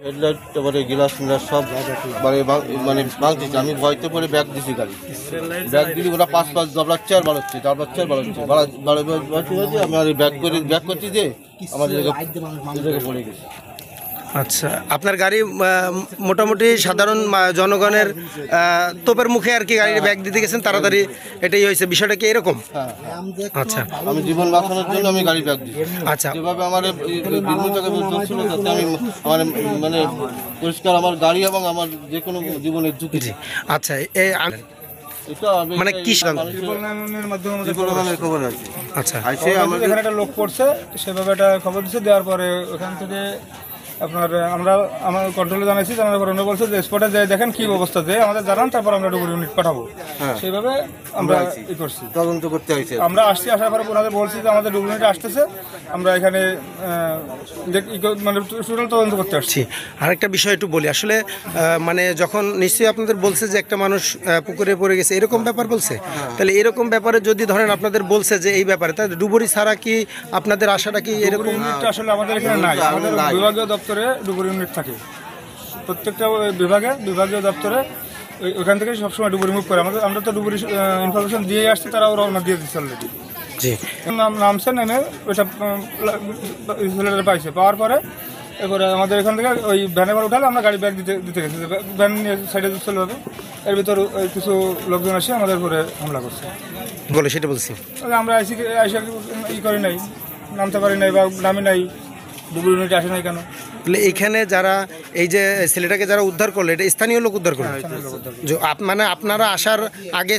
Headlight তারপরে glass মিলাস সব মানে ভাঙতেছে। আমি ভয়তে পরে ব্যাগ দিছি গাড়ি, ব্যাগ দিলি ওরা পাঁচ দবলাচ্ছে আর বাড়াচ্ছে আমার ব্যাগ করছি যে আমাদের পড়ে গেছে। আচ্ছা, আপনার গাড়ি মোটামুটি সাধারণ জনগণের তোপের মুখে আর কি গাড়ির ব্যাগ দিতে গেছেন, তাড়াতাড়ি এটাই হয়েছে। বিষয়টা কি এরকম? আচ্ছা, আমি জীবন বাঁচানোর জন্য আমি গাড়ি ব্যাগ দিই। আচ্ছা, যেভাবে আমার চলছিল তাতে আমি আমার মানে পরিষ্কার আমার গাড়ি এবং আমার যে কোনো জীবনের ঝুঁকি। আচ্ছা, মানে কি খবর আছে? আচ্ছা, এখানে একটা লোক পড়ছে, সেভাবে একটা খবর দিচ্ছে। দেওয়ার পরে ওখান থেকে আপনার আমার কন্ট্রোলে জানাইছি, জানার পরে উনি বলছে যে স্পটে যাই দেখেন কি অবস্থা, যে আমাদের জানান, তারপর আমরা ডুবুরি ইউনিট পাঠাবো। সেইভাবে আমরা ই করছি, তদন্ত করতে হয়েছে। আমরা আসছি, আসার পরে ওনাদের বলছি যে আমাদের ডুবুরি ইউনিট আসতেছে, আমরা এখানে মানে টোটাল তদন্ত করতে আসছি। আরেকটা বিষয় একটু বলি, আসলে মানে যখন নিশ্চয়ই আপনাদের বলছে যে একটা মানুষ পুকুরে পড়ে গেছে, এরকম ব্যাপার বলছে, তাহলে এরকম ব্যাপারে যদি ধরেন আপনাদের বলছে যে এই ব্যাপারে, তাহলে ডুবুরি ছাড়া কি আপনাদের আশাটা কি এরকম? ইউনিটটা আসলে আমাদের এখানে নাই, আমাদের বিভাগীয় দপ্তরে ডুবুরি ইউনিট থাকে। প্রত্যেকটা বিভাগীয় দপ্তরে ওখান থেকে সবসময় ডুবুরি মুভ করে। আমরা তো ডুবুরি ইনফরমেশন দিয়ে আসছি, তারা রওনা দিয়ে দিচ্ছে অলরেডি। নামছে, নেমে ওইটা ছেলেটা পাইছে, পাওয়ার পরে এরপরে আমাদের এখান থেকে ওই ভ্যানে করে উঠালে আমরা গাড়ি ব্যাগ দিতে গেছি, ভ্যান নিয়ে সাইডে চলে হবে। এর ভিতর কিছু লোকজন এসে আমাদের উপরে হামলা করছে বলে, সেটা বলছি। আমরা আইসি ই করি নাই, নামতে পারি নাই বা নামি নাই, ডুবুরি ইউনিট আসে নাই কেন? এইখানে যারা এই যে ছেলেটাকে যারা উদ্ধার করলো, এটা স্থানীয় লোক উদ্ধার করলো, মানে আপনারা আসার আগে